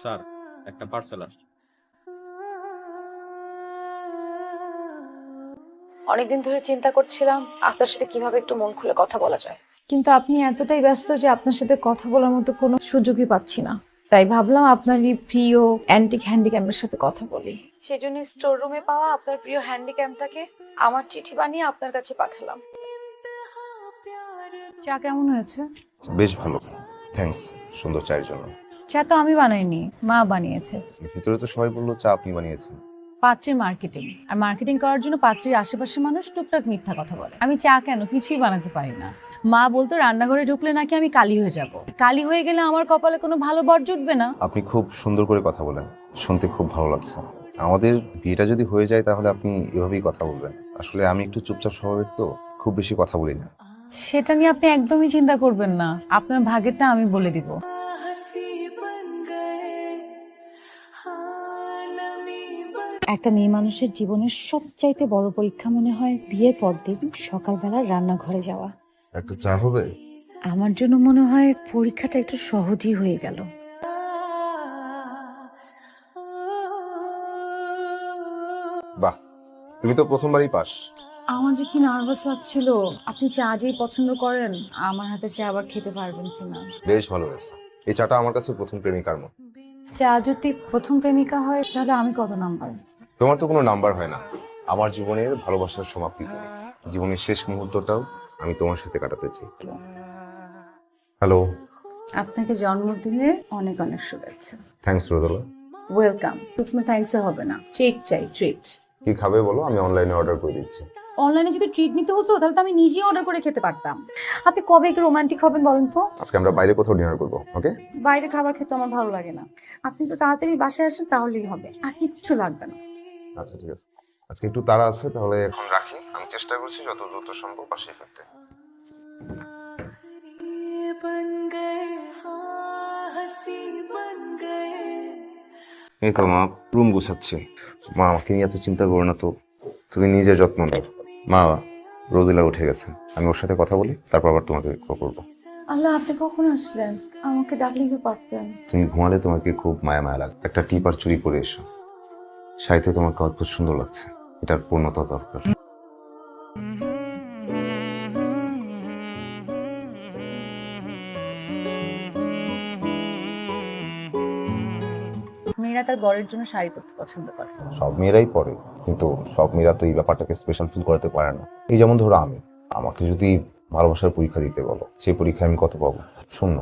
Sir, একটা parcel আসছে। অনেকদিন ধরে চিন্তা করছিলাম আপনার সাথে কিভাবে একটু মন খুলে কথা বলা যায়, কিন্তু আপনি এতটাই ব্যস্ত যে আপনার সাথে কথা বলার মতো কোনো সুযোগই পাচ্ছি না। তাই ভাবলাম আপনারই প্রিয় অ্যান্টিক হ্যান্ডিক্যামের সাথে কথা বলি। সেজন্য স্টোর রুমে পাওয়া আপনার প্রিয় হ্যান্ডিক্যামটাকে আমার চিঠি বানিয়ে আপনার কাছে পাঠালাম। চা কেমন হয়েছে? বেশ ভালো, থ্যাঙ্কস সুন্দর চায়ের জন্য। চা তো আমি বানাইনি, মা বানিয়েছে। ভিতরে তো সবাই বললো চা আপনি বানিয়েছেন। পাত্রীর মার্কেটিং, আর মার্কেটিং করার জন্য পাত্রীর আশেপাশের মানুষ টুকটাক মিথ্যা কথা বলে। আমি চা কেন, কিছুই বানাতে পারি না। মা বলতো রান্নাঘরে ঢুকলে নাকি আমি কালি হয়ে যাব, কালি হয়ে গেলে আমার কপালে কোনো ভালো বর জুটবে না। আপনি খুব সুন্দর করে কথা বলেন, শুনতে খুব ভালো লাগছে। আমাদের বিয়েটা যদি হয়ে যায় তাহলে আপনি এভাবেই কথা বলবেন। আসলে আমি একটু চুপচাপ স্বভাবের, তো খুব বেশি কথা বলি না। সেটা নিয়ে আপনি একদমই চিন্তা করবেন না, আপনার ভাগেরটা আমি বলে দিব। একটা মেয়ে মানুষের জীবনের সবচাইতে বড় পরীক্ষা মনে হয় বিয়ের পর দিন সকালবেলা রান্নাঘরে যাওয়া। একটা চা হবে? আমার জন্য মনে হয় পরীক্ষাটা একটু সহজই হয়ে গেল। বাহ, তুমি তো প্রথমবারই পাস। আমার যে কি নার্ভাস লাগছিল। আপনি চা যেই পছন্দ করেন, আমার হাতে চা আবার খেতে পারবেন কিনা। বেশ ভালো হয়েছে। এই চাটা আমার কাছে প্রথম প্রেমিকার মতো। চা যদি প্রথম প্রেমিকা হয় তাহলে আমি কত নাম্বার? তোমার তো কোনো নাম্বার হয় না। আমার জীবনের ভালোবাসার সমাপ্তি তুমি। জীবনের শেষ মুহূর্তটাও আমি তোমার সাথে কাটাতে চাই। হ্যালো। আপনাকে জন্মদিনের অনেক অনেক শুভেচ্ছা। থ্যাঙ্কস রোদেলা। ওয়েলকাম। প্রথমে থ্যাঙ্কস হবে না, ট্রিট চাই, ট্রিট। কি খাবে বলো, আমি অনলাইনে অর্ডার করে দিচ্ছি। অনলাইনে যদি ট্রিট নিতে হতো তাহলে তো আমি নিজেই অর্ডার করে খেতে পারতাম। আপনি কবে একটু রোমান্টিক হবেন বলেন তো? আজকে আমরা বাইরে কোথাও ডিনার করবো, ওকে? বাইরে খাবার খেতে আমার ভালো লাগে না। আপনি তো তাড়াতাড়ি বাসায় আসেন তাহলেই হবে, আর কিচ্ছু লাগবে না। আচ্ছা ঠিক আছে, আজকে একটু তাড়া আছে, তাহলে এখন রাখি। আমি চেষ্টা করছি যত দ্রুত সম্ভব বাসায় ফিরতে। এই তো মা, রুম গুছাচ্ছি। মা, আমাকে নিয়ে এত চিন্তা করো না তো, তুমি নিজের যত্ন নাও। মা, রোদিলা উঠে গেছে, আমি ওর সাথে কথা বলি, তারপর আবার তোমাকে কল করবো। আল্লাহ, আপনি কখন আসলেন? আমাকে ডাকলে তো পারতেন। তুমি ঘুমালে তোমাকে খুব মায়া মায়া লাগবে। একটা টিপ আর চুরি করে এসো। শাড়িতে তোমাকে অদ্ভুত সুন্দর লাগছে, এটার পূর্ণতা দরকার। মেয়েরা তার বরের জন্য শাড়ি পরতে পছন্দ করে। সব মেয়েরাই পড়ে, কিন্তু সব মেয়েরা তো এই ব্যাপারটাকে স্পেশাল ফিল করাতে পারে না। এই যেমন ধরো আমি, আমাকে যদি ভালোবাসার পরীক্ষা দিতে বলো, সেই পরীক্ষায় আমি কত পাবো? শূন্য।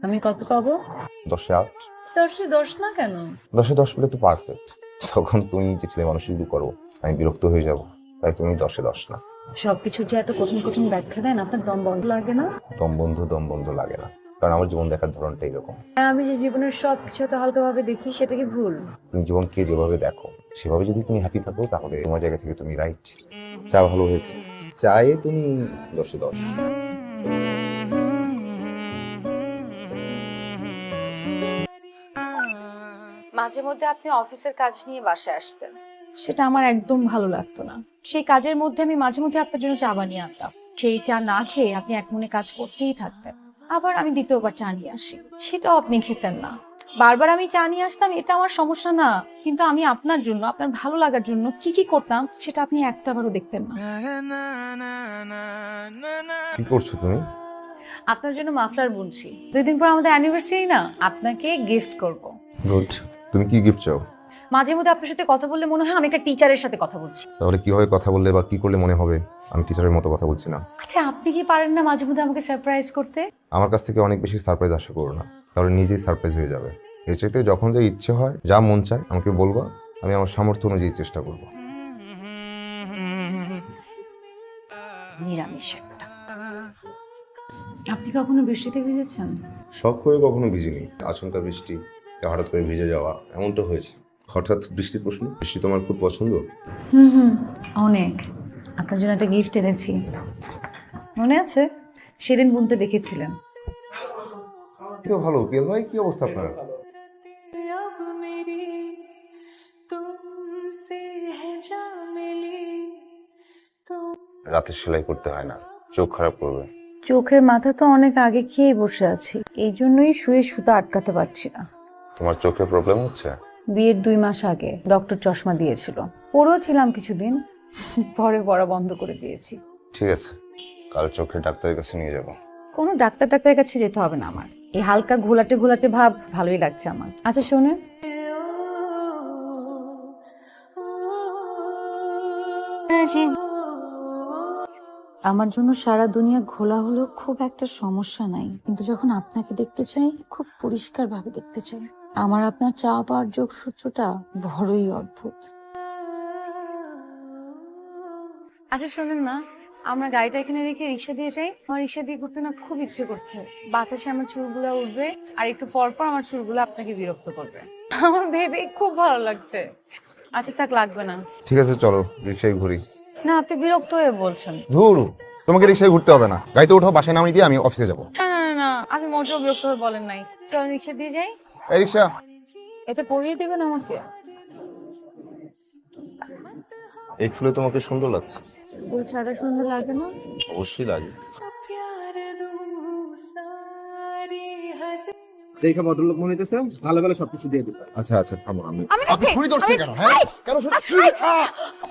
আমি কত পাবো? 10-8। 10-এ 10 না কেন? 10-10 পেলে তো পারফেক্ট। তখন তুমি যে ছেলে মানুষ শুরু করো, আমি বিরক্ত হয়ে যাব। তাই তুমি 10-10 না। সবকিছুর যে এত কঠিন কঠিন ব্যাখ্যা দেন, আপনার দম বন্ধ লাগে না? দম বন্ধ লাগে না, কারণ আমার জীবন দেখার ধরনটা এরকম। আর আমি যে জীবনের সবকিছু এত হালকাভাবে দেখি, সেটা কি ভুল? তুমি জীবনকে যেভাবে দেখো, সেভাবে যদি তুমি হ্যাপি থাকো, তাহলে তোমার জায়গা থেকে তুমি রাইট। চা ভালো হয়েছে, চায়ে তুমি 10-10। মাঝে মধ্যে আপনি অফিসের কাজ নিয়ে বাসায় আসতেন, সেটা আমার একদম ভালো লাগতো না। সেই কাজের মধ্যে আমি মাঝে মধ্যে আপনার জন্য চা বানিয়ে আনতাম। সেই চা না খেয়ে আপনি এক মনে কাজ করতেই থাকতেন। আবার আমি দ্বিতীয়বার চা নিয়ে আসি, সেটাও আপনি খেতেন না। বারবার আমি চা নিয়ে আসতাম, এটা আমার সমস্যা না, কিন্তু আমি আপনার জন্য, আপনার ভালো লাগার জন্য কি কি করতাম সেটা আপনি একটাবারও দেখতেন না। কি করছো তুমি? আপনার জন্য মাফলার বুনছি। 2 দিন পর আমাদের অ্যানিভার্সারি না, আপনাকে গিফট করব। গুড। তুমি কি গিফট চাও? মাঝে মধ্যে আপনার সাথে কথা বললে মনে হয় আমি একটা টিচারের সাথে কথা বলছি। তাহলে কিভাবে কথা বললে বা কি করলে মনে হবে আমি টিচারের মতো কথা বলছি না? আচ্ছা, আপনি কি পারেন না মাঝে মধ্যে আমাকে সারপ্রাইজ করতে? আমার কাছ থেকে অনেক বেশি সারপ্রাইজ আশা করো না, তাহলে নিজেই সারপ্রাইজ হয়ে যাবে। এর চাইতে যখন যা ইচ্ছে হয়, যা মন চায় আমাকে বলবা, আমি আমার সামর্থ্য অনুযায়ী চেষ্টা করবো। নিরামিষ একটা। আপনি কখনো বৃষ্টিতে ভিজেছেন? শখ করে কখনো ভিজিনি, আচমকা বৃষ্টি, হঠাৎ করে ভিজে যাওয়া, এমনটা হয়েছে। হঠাৎ বৃষ্টির প্রশ্ন, বৃষ্টি তোমার খুব পছন্দ? হুম, অনেক। আপনার জন্য একটা গিফট এনেছি, মনে আছে? সেদিন বুনতে দেখেছিলেন। তো ভালো। পিয়াল ভাই, কি অবস্থা আপনার? রাতে সেলাই করতে হয় না, চোখ খারাপ করবে। চোখের মাথা তো অনেক আগে খেয়ে বসে আছি, এই জন্যই শুয়ে সুতা আটকাতে পারছি না। তোমার চোখে প্রবলেম হচ্ছে? বিয়ের 2 মাস আগে ডক্টর চশমা দিয়েছিল, পরেও ছিলাম কিছুদিন, পরে পড়া বন্ধ করে দিয়েছি। ঠিক আছে, কাল চোখের ডাক্তারের কাছে নিয়ে যাব। কোনো ডাক্তারের কাছে যেতে হবে না আমার, এই হালকা ঘোলাটে ঘোলাটে ভাব ভালোই লাগছে আমার। আচ্ছা শোনেন, আমার জন্য সারা দুনিয়া ঘোলা হলেও খুব একটা সমস্যা নাই, কিন্তু যখন আপনাকে দেখতে চাই খুব পরিষ্কার ভাবে দেখতে চাই। আমার আপনার চাওয়া পাওয়ার যোগসূত্রটা বড়ই অদ্ভুত। আচ্ছা শোনেন না, আমরা গাড়িটা এখানে রেখে রিক্সা দিয়ে যাই। আমার রিক্সা দিয়ে ঘুরতে না খুব ইচ্ছে করছে, বাতাসে আমার চুলগুলো উঠবে আর একটু পর পর আমার চুলগুলো আপনাকে বিরক্ত করবে। আমার ভেবে খুব ভালো লাগছে। আচ্ছা থাক, লাগবে না। ঠিক আছে, চলো রিক্সায় ঘুরি। না, আপনি বিরক্ত হয়ে বলছেন। ধুর, তোমাকে রিক্সায় ঘুরতে হবে না, গাড়িতে উঠাও, বাসায় নামিয়ে দিয়ে আমি অফিসে যাবো। না না না, আমি মোটেও বিরক্ত হয়ে বলেন নাই। চল রিক্সা দিয়ে যাই। এই রিক্সা, এতে পরিয়ে দেবেন আমাকে? এই ফুলে তোমাকে সুন্দর লাগছে। ফুল ছাড়া সুন্দর লাগে না? অবশ্যই লাগে। দেখে ভদ্রলোক মনে হইতেছে, ভালো ভালো সবকিছু দিয়ে দিবে। আচ্ছা আচ্ছা, থামো। আমি আপনি ছুরি ধরছেন কেন? হ্যাঁ, কেন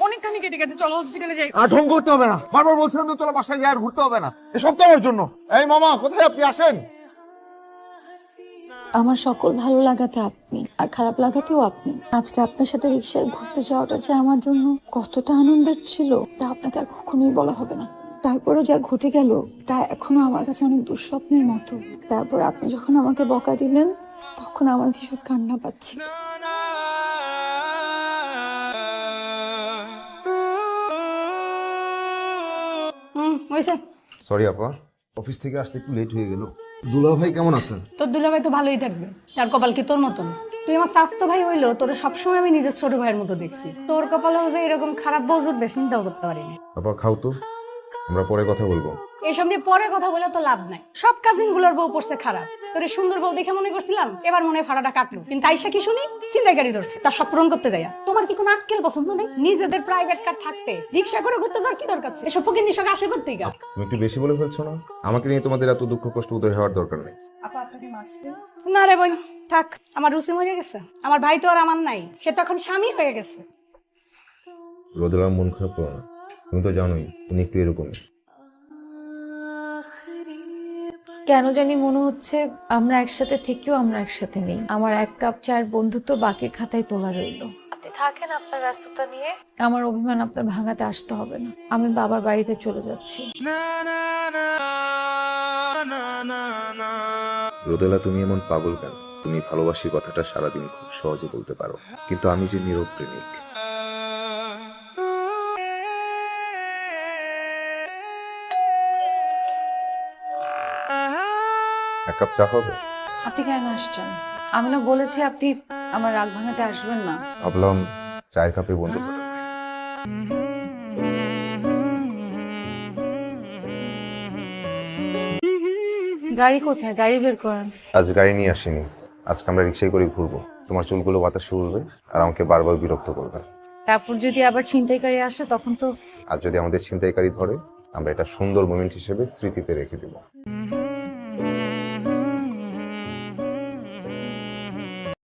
অনেকখানি কেটে গেছে, চলো হসপিটালে যাই। আর ঢং করতে হবে না, বারবার বলছিলাম তো চলো বাসায় যাই, আর ঘুরতে হবে না। এসব তো আমার জন্য। এই মামা, কোথায় আপনি? আসেন। আমার সকল ভালো লাগাতে আপনি, আর খারাপ লাগাতেও আপনি। আজকে আপনার সাথে রিক্সায় ঘুরতে যাওয়াটা যে আমার জন্য কতটা আনন্দের ছিল তা আপনাকে আর কখনোই বলা হবে না। তারপরও যা ঘটে গেল তা এখনো আমার কাছে অনেক দুঃস্বপ্নের মতো। তারপর আপনি যখন আমাকে বকা দিলেন তখন আমার ভীষণ কান্না পাচ্ছিল। সরি আপা, অফিস থেকে আসতে একটু লেট হয়ে গেল। দুলা ভাই কেমন আছেন? তোর দুলাভাই তো ভালোই থাকবে, তার কপাল কি তোর মতন? তুই আমার স্বাস্থ্য ভাই হইলো, তোর সবসময় আমি নিজের ছোট ভাইয়ের মতো দেখছি। তোর কপালেও যে এরকম খারাপ বউ জুটবে চিন্তাও করতে পারিনি। আপা খাও তো, আমরা পরে কথা বলবো। এইসব নিয়ে পরে কথা বলে তো লাভ নাই। সব কাজিন গুলোর বউ পড়ছে খারাপ, তোর এই সুন্দর বউ দেখে মনে করছিলাম এবার মনে হয় ফাড়াটা কাটলো, কিন্তু আইসা কি শুনি ছিনতাইকারী ধরছে, তার সব পূরণ করতে যাইয়া। তোমার কি কোনো আক্কেল পছন্দ নেই? নিজেদের প্রাইভেট কার থাকতে রিক্সা করে ঘুরতে যাওয়ার কি দরকার? এসব ফকির সঙ্গে আসে করতেই গা। তুমি একটু বেশি বলে ফেলছো না? আমাকে নিয়ে তোমাদের এত দুঃখ কষ্ট উদয় হওয়ার দরকার নেই। আপা আপনাকে মাছ দিন। না রে বোন, থাক, আমার রুচি মরে গেছে। আমার ভাই তো আর আমার নাই, সে তো এখন স্বামী হয়ে গেছে। রোদেলার মন খারাপ করো না, তুমি তো জানোই উনি একটু এরকমই। কেন জানি মনে হচ্ছে আমরা একসাথে থেকেও আমরা একসাথে নেই। আমার 1 কাপ চায়ের বন্ধুত্ব বাকির খাতায় তোলা রইল। আপনি থাকেন আপনার ব্যস্ততা নিয়ে, আমার অভিমান আপনার ভাঙাতে আসতে হবে না। আমি বাবার বাড়িতে চলে যাচ্ছি। রোদেলা, তুমি এমন পাগল কেন? তুমি ভালোবাসি কথাটা সারাদিন খুব সহজে বলতে পারো, কিন্তু আমি যে নীরব প্রেমিক। এক কাপ চা হবে? আপনি কেন আসছেন? আমি না বলেছি আপনি আমার রাগ ভাঙাতে আসবেন না। ভাবলাম চায়ের কাপে বন্ধুত্ব। গাড়ি কোথায়? গাড়ি বের করেন। আজ গাড়ি নিয়ে আসিনি, আজকে আমরা রিক্সায় করে ঘুরবো। তোমার চুলগুলো বাতাসে উড়বে আর আমাকে বারবার বিরক্ত করবে। তারপর যদি আবার ছিনতাইকারী আসে তখন তো। আর যদি আমাদের ছিনতাইকারী ধরে, আমরা এটা সুন্দর মোমেন্ট হিসেবে স্মৃতিতে রেখে দিব।